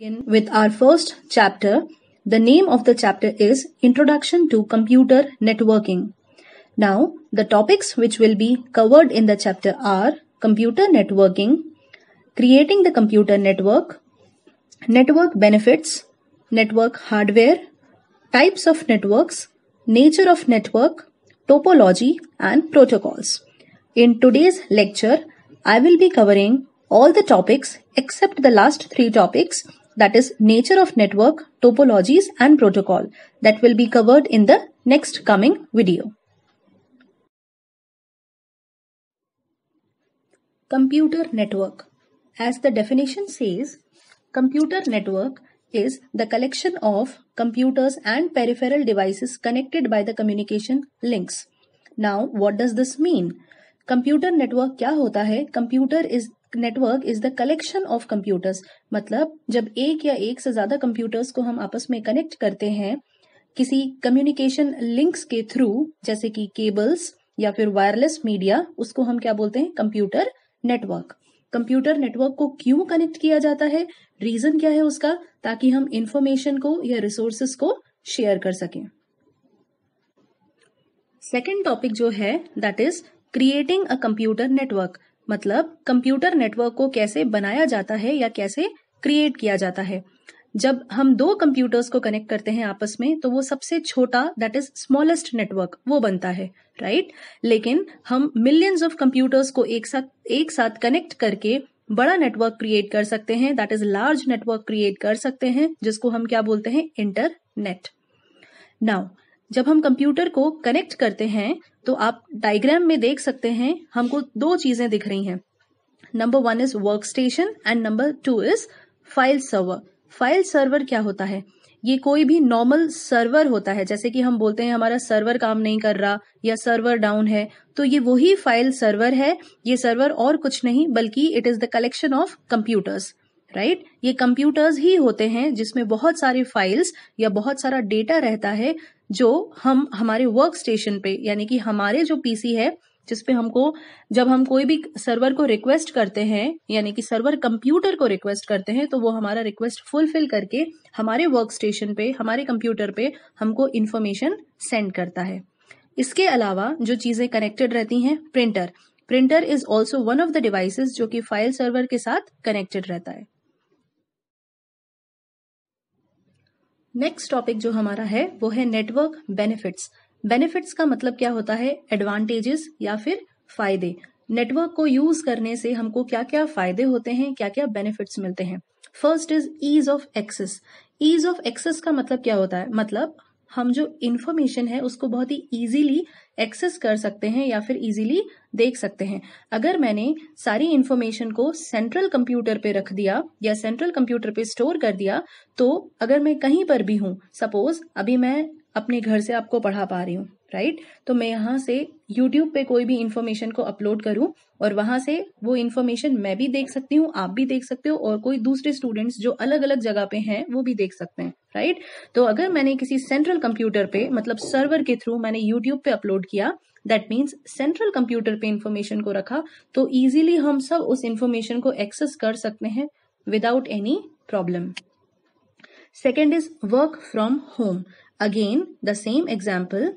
begin with our first chapter. The name of the chapter is Introduction to Computer Networking. Now, the topics which will be covered in the chapter are computer networking, creating the computer network, network benefits, network hardware, types of networks, nature of network, topology, and protocols. In today's lecture, I will be covering all the topics except the last three topics, that is nature of network, topologies, and protocol, that will be covered in the next coming video. Computer network. As the definition says, computer network is the collection of computers and peripheral devices connected by the communication links. Now, what does this mean? Computer network क्या होता है? Computer network is the collection of computers. मतलब जब एक या एक से ज्यादा computers को हम आपस में connect करते हैं किसी communication links के through, जैसे कि cables या फिर wireless media, उसको हम क्या बोलते हैं? Computer network. कंप्यूटर नेटवर्क को क्यों कनेक्ट किया जाता है, रीजन क्या है उसका, ताकि हम इंफॉर्मेशन को या रिसोर्सेस को शेयर कर सकें. सेकेंड टॉपिक जो है that is creating a computer network. मतलब कंप्यूटर नेटवर्क को कैसे बनाया जाता है या कैसे क्रिएट किया जाता है. जब हम दो कंप्यूटर्स को कनेक्ट करते हैं आपस में तो वो सबसे छोटा दैट इज स्मॉलेस्ट नेटवर्क वो बनता है, राइट. लेकिन हम मिलियंस ऑफ कंप्यूटर्स को एक साथ कनेक्ट करके बड़ा नेटवर्क क्रिएट कर सकते हैं, that is large network create कर सकते हैं, जिसको हम क्या बोलते हैं? इंटरनेट. नाउ जब हम कंप्यूटर को कनेक्ट करते हैं तो आप डायग्राम में देख सकते हैं हमको दो चीजें दिख रही हैं. Number 1 is work station and number 2 is file server. File server क्या होता है? ये कोई भी नॉर्मल सर्वर होता है. जैसे कि हम बोलते हैं हमारा सर्वर काम नहीं कर रहा या सर्वर डाउन है, तो ये वही फाइल सर्वर है. ये सर्वर और कुछ नहीं बल्कि it is the collection of computers, right. ये कंप्यूटर्स ही होते हैं जिसमें बहुत सारे फाइल्स या बहुत सारा डेटा रहता है जो हम हमारे वर्क स्टेशन पे यानी कि हमारे जो पीसी है जिसपे हमको जब हम कोई भी सर्वर को रिक्वेस्ट करते हैं यानी कि सर्वर कंप्यूटर को रिक्वेस्ट करते हैं तो वो हमारा रिक्वेस्ट फुलफिल करके हमारे वर्क स्टेशन पे हमारे कंप्यूटर पे हमको इंफॉर्मेशन सेंड करता है. इसके अलावा जो चीजें कनेक्टेड रहती हैं, printer is also one of the devices जो कि फाइल सर्वर के साथ कनेक्टेड रहता है. नेक्स्ट टॉपिक जो हमारा है वो है नेटवर्क बेनिफिट्स. बेनिफिट्स का मतलब क्या होता है? एडवांटेजेस या फिर फायदे. नेटवर्क को यूज करने से हमको क्या क्या फायदे होते हैं, क्या क्या बेनिफिट्स मिलते हैं. First is ease of access. Ease of access का मतलब क्या होता है? मतलब हम जो इंफॉर्मेशन है उसको बहुत ही इजीली एक्सेस कर सकते हैं या फिर इजीली देख सकते हैं. अगर मैंने सारी इंफॉर्मेशन को सेंट्रल कंप्यूटर पे रख दिया या सेंट्रल कंप्यूटर पे स्टोर कर दिया तो अगर मैं कहीं पर भी हूं, सपोज अभी मैं अपने घर से आपको पढ़ा पा रही हूँ, राइट, तो मैं यहाँ से यूट्यूब पे कोई भी इंफॉर्मेशन को अपलोड करूँ और वहां से वो इंफॉर्मेशन मैं भी देख सकती हूँ, आप भी देख सकते हो और कोई दूसरे स्टूडेंट्स जो अलग अलग जगह पे हैं वो भी देख सकते हैं, राइट. तो अगर मैंने किसी सेंट्रल कंप्यूटर पे मतलब सर्वर के थ्रू मैंने यूट्यूब पे अपलोड किया, दैट मीन्स सेंट्रल कंप्यूटर पे इंफॉर्मेशन को रखा तो इजीली हम सब उस इंफॉर्मेशन को एक्सेस कर सकते हैं without any problem. Second is work from home. Again the same example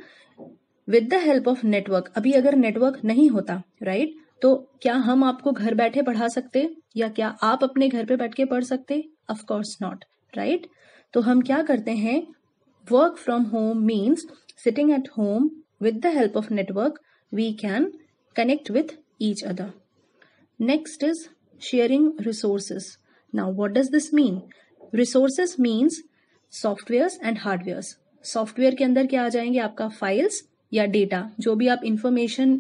with the help of network. अभी अगर नेटवर्क नहीं होता, राइट, तो क्या हम आपको घर बैठे पढ़ा सकते या क्या आप अपने घर पे बैठ के पढ़ सकते? Of course not, right. तो हम क्या करते हैं? Work from home means sitting at home with the help of network we can connect with each other. Next is sharing resources. Now what does this mean? Resources means softwares and hardwares. Software के अंदर क्या आ जाएंगे? आपका files या data, जो भी आप information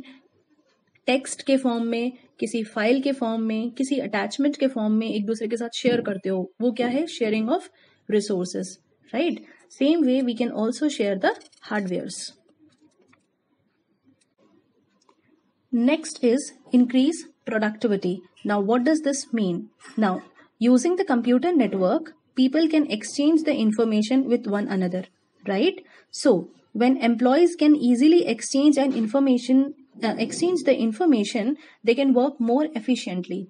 text के फॉर्म में, किसी फाइल के फॉर्म में, किसी अटैचमेंट के फॉर्म में एक दूसरे के साथ शेयर करते हो, वो क्या है? Sharing of resources, right. Same way we can also share the hardwares. Next is increase productivity. Now what does this mean? Now using the computer network people can exchange the information with one another, right? So when employees can easily exchange the information they can work more efficiently.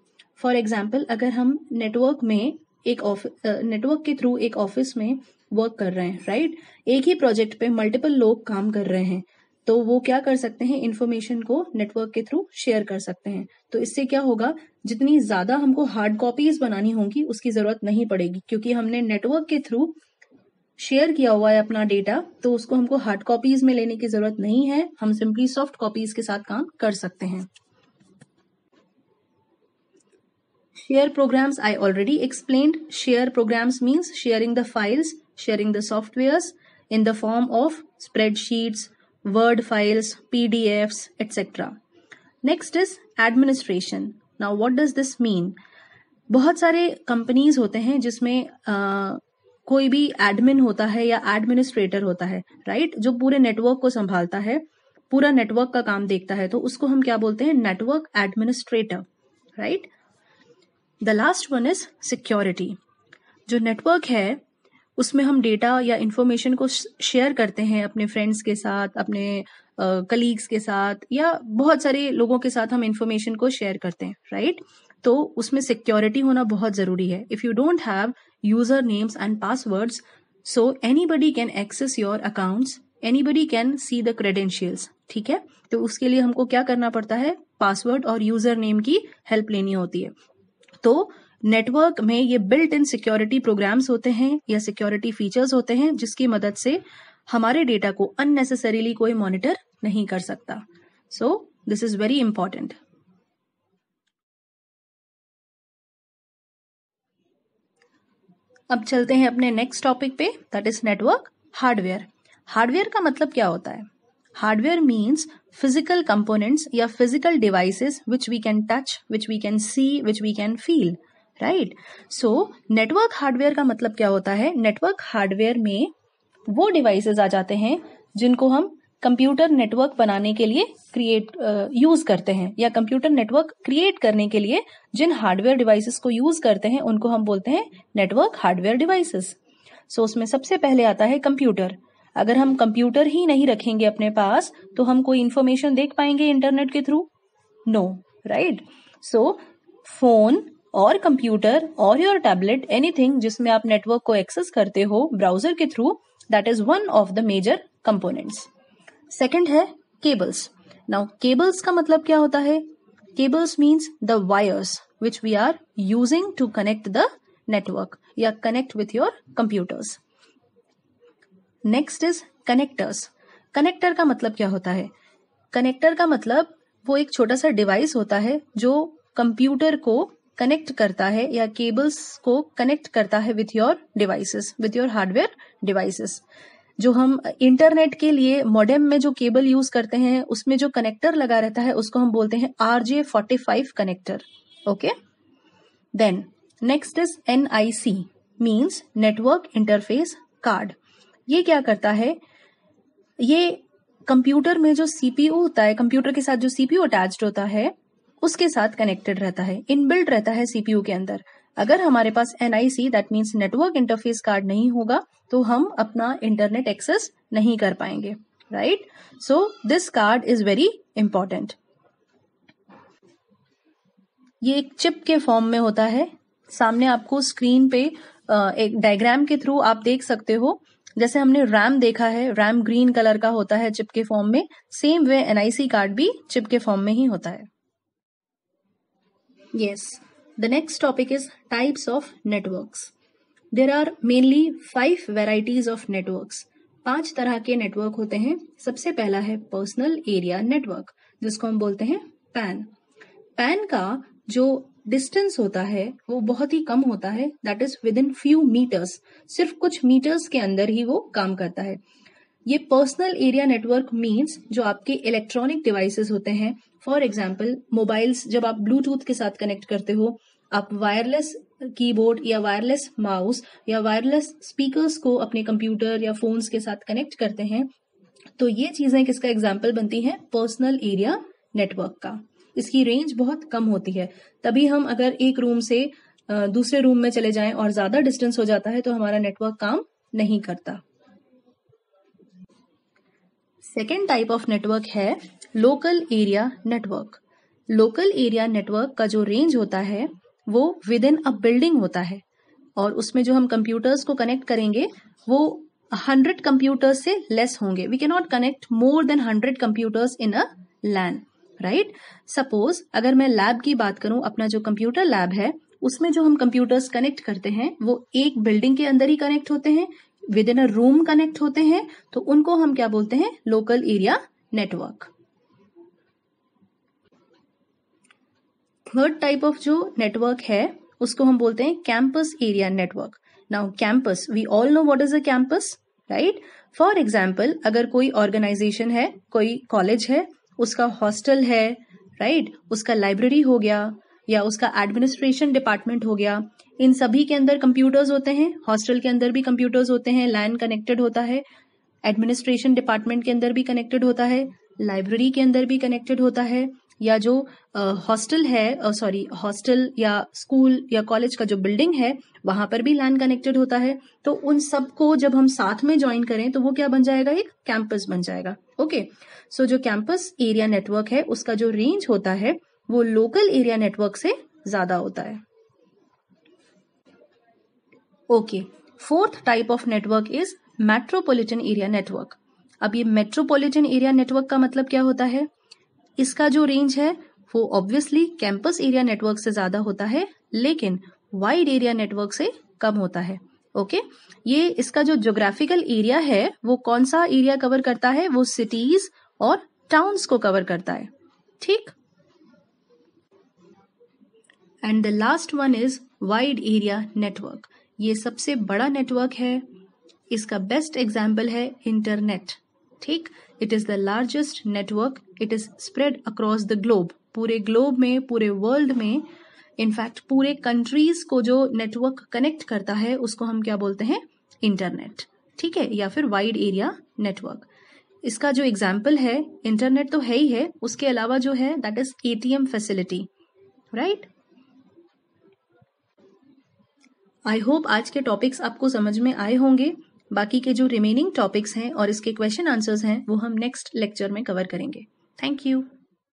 For example, अगर हम network में network के through एक office में work कर रहे हैं, right? एक ही प्रोजेक्ट पे मल्टीपल लोग काम कर रहे हैं, तो वो क्या कर सकते हैं, इन्फॉर्मेशन को नेटवर्क के थ्रू शेयर कर सकते हैं। तो इससे क्या होगा, जितनी ज्यादा हमको हार्ड कॉपीज बनानी होंगी उसकी जरूरत नहीं पड़ेगी, क्योंकि हमने नेटवर्क के थ्रू शेयर किया हुआ है अपना डेटा, तो उसको हमको हार्ड कॉपीज में लेने की जरूरत नहीं है, हम सिंपली सॉफ्ट कॉपीज के साथ काम कर सकते हैं। Share programs I already explained. Share programs means sharing the files, sharing the softwares in the form of spreadsheets, Word files, PDFs, etc. Next is administration. Now what does this mean? बहुत सारे companies होते हैं जिसमें कोई भी admin होता है या एडमिनिस्ट्रेटर होता है, राइट? जो पूरे नेटवर्क को संभालता है, पूरा नेटवर्क का काम देखता है, तो उसको हम क्या बोलते हैं, network administrator, right? The last one is security. जो नेटवर्क है उसमें हम डेटा या इंफॉर्मेशन को शेयर करते हैं अपने फ्रेंड्स के साथ, अपने कलीग्स के साथ, या बहुत सारे लोगों के साथ हम इंफॉर्मेशन को शेयर करते हैं, राइट? तो उसमें सिक्योरिटी होना बहुत जरूरी है। If you don't have user names and passwords, so anybody can access your accounts, anybody can see the credentials, ठीक है? तो उसके लिए हमको क्या करना पड़ता है, पासवर्ड और यूजर नेम की हेल्प लेनी होती है। तो नेटवर्क में ये बिल्ट इन सिक्योरिटी प्रोग्राम्स होते हैं या सिक्योरिटी फीचर्स होते हैं, जिसकी मदद से हमारे डेटा को अननेसेसरीली कोई मॉनिटर नहीं कर सकता। So this is very important. अब चलते हैं अपने नेक्स्ट टॉपिक पे, that is network hardware. Hardware का मतलब क्या होता है? हार्डवेयर मीन्स फिजिकल कंपोनेंट्स या physical devices which we can touch, which we can see, which we can feel, right? So network hardware का मतलब क्या होता है? नेटवर्क हार्डवेयर में वो डिवाइसेस आ जाते हैं जिनको हम कंप्यूटर नेटवर्क बनाने के लिए यूज करते हैं, या कंप्यूटर नेटवर्क क्रिएट करने के लिए जिन हार्डवेयर डिवाइसेस को यूज करते हैं उनको हम बोलते हैं नेटवर्क हार्डवेयर डिवाइसेस। सो उसमें सबसे पहले आता है कंप्यूटर। अगर हम कंप्यूटर ही नहीं रखेंगे अपने पास तो हम कोई इंफॉर्मेशन देख पाएंगे इंटरनेट के through? No, right? So phone और कंप्यूटर और योर टैबलेट, एनीथिंग जिसमें आप नेटवर्क को एक्सेस करते हो ब्राउजर के through, that is one of the major components. Second है केबल्स। नाउ केबल्स का मतलब क्या होता है? Cables means the wires which we are using to connect the network या connect with your computers. Next is connectors. Connector का मतलब क्या होता है? कनेक्टर का मतलब वो एक छोटा सा डिवाइस होता है जो कंप्यूटर को कनेक्ट करता है या केबल्स को कनेक्ट करता है with your devices, with your hardware devices. जो हम इंटरनेट के लिए मॉडेम में जो केबल यूज करते हैं उसमें जो कनेक्टर लगा रहता है उसको हम बोलते हैं RJ45 connector, okay? Then next is NIC, means network interface card. ये क्या करता है? ये कंप्यूटर में जो सीपीयू होता है, कंप्यूटर के साथ जो सीपीयू अटैच्ड होता है उसके साथ कनेक्टेड रहता है, इनबिल्ट रहता है सीपीयू के अंदर। अगर हमारे पास NIC that means network interface card नहीं होगा तो हम अपना इंटरनेट एक्सेस नहीं कर पाएंगे, right? So this card is very important. ये एक चिप के फॉर्म में होता है। सामने आपको स्क्रीन पे एक डायग्राम के थ्रू आप देख सकते हो। जैसे हमने रैम देखा है, रैम ग्रीन कलर का होता है चिप के फॉर्म में, सेम वे NIC कार्ड भी चिप के फॉर्म में ही होता है। Yes, the next topic is types of networks. There are mainly 5 varieties of networks. 5 तरह के नेटवर्क होते हैं। सबसे पहला है पर्सनल एरिया नेटवर्क, जिसको हम बोलते हैं PAN। PAN का जो डिस्टेंस होता है वो बहुत ही कम होता है, that is within few meters, सिर्फ कुछ मीटर्स के अंदर ही वो काम करता है। ये पर्सनल एरिया नेटवर्क मीन्स जो आपके इलेक्ट्रॉनिक डिवाइसेस होते हैं, फॉर एग्जाम्पल मोबाइल्स, जब आप ब्लूटूथ के साथ कनेक्ट करते हो, आप वायरलेस कीबोर्ड या वायरलेस माउस या वायरलेस स्पीकर्स को अपने कंप्यूटर या फोन्स के साथ कनेक्ट करते हैं, तो ये चीजें किसका एग्जाम्पल बनती हैं? पर्सनल एरिया नेटवर्क का। इसकी रेंज बहुत कम होती है, तभी हम अगर एक रूम से दूसरे रूम में चले जाएं और ज्यादा डिस्टेंस हो जाता है तो हमारा नेटवर्क काम नहीं करता। सेकेंड टाइप ऑफ नेटवर्क है local area network. Local area network का जो रेंज होता है वो विद इन अ बिल्डिंग होता है। और उसमें जो हम कंप्यूटर्स को कनेक्ट करेंगे वो 100 कंप्यूटर्स से लेस होंगे. We can not connect more than 100 computers in a LAN, right. Suppose अगर मैं लैब की बात करूं, अपना जो कंप्यूटर लैब है उसमें जो हम कंप्यूटर्स कनेक्ट करते हैं वो एक बिल्डिंग के अंदर ही कनेक्ट होते हैं, within a room connect होते हैं, तो उनको हम क्या बोलते हैं? Local area network. Third type of जो नेटवर्क है उसको हम बोलते हैं campus area network. Now campus, we all know what is a campus, right. For example, अगर कोई ऑर्गेनाइजेशन है, कोई कॉलेज है, उसका हॉस्टल है, राइट, उसका लाइब्रेरी हो गया या उसका एडमिनिस्ट्रेशन डिपार्टमेंट हो गया, इन सभी के अंदर कंप्यूटर्स होते हैं. हॉस्टल के अंदर भी कंप्यूटर्स होते हैं, लैन कनेक्टेड होता है. एडमिनिस्ट्रेशन डिपार्टमेंट के अंदर भी कनेक्टेड होता है, लाइब्रेरी के अंदर भी कनेक्टेड होता है, या जो हॉस्टल है, हॉस्टल या स्कूल या कॉलेज का जो बिल्डिंग है वहां पर भी लैन कनेक्टेड होता है. तो उन सबको जब हम साथ में ज्वाइन करें तो वो क्या बन जाएगा? एक कैंपस बन जाएगा. ओके. सो जो कैंपस एरिया नेटवर्क है उसका जो रेंज होता है वो लोकल एरिया नेटवर्क से ज्यादा होता है. Okay. Fourth type of network is metropolitan area network. अब ये मेट्रोपॉलिटन एरिया नेटवर्क का मतलब क्या होता है? इसका जो रेंज है वो ऑब्वियसली कैंपस एरिया नेटवर्क से ज्यादा होता है, लेकिन वाइड एरिया नेटवर्क से कम होता है. ओके. ये इसका जो ज्योग्राफिकल एरिया है वो कौन सा एरिया कवर करता है? वो सिटीज और टाउन्स को कवर करता है. ठीक. And the last one is wide area network. ये सबसे बड़ा नेटवर्क है. इसका बेस्ट एग्जाम्पल है इंटरनेट. ठीक. It is the largest network. It is spread across the globe. पूरे ग्लोब में, पूरे वर्ल्ड में, इनफैक्ट पूरे कंट्रीज को जो नेटवर्क कनेक्ट करता है उसको हम क्या बोलते हैं? इंटरनेट. ठीक है, या फिर वाइड एरिया नेटवर्क. इसका जो एग्जाम्पल है, इंटरनेट तो है ही है, उसके अलावा जो है that is ATM facility, right. I hope आज के टॉपिक्स आपको समझ में आए होंगे. बाकी के जो रिमेनिंग टॉपिक्स हैं और इसके क्वेश्चन आंसर्स हैं वो हम नेक्स्ट लेक्चर में कवर करेंगे. Thank you.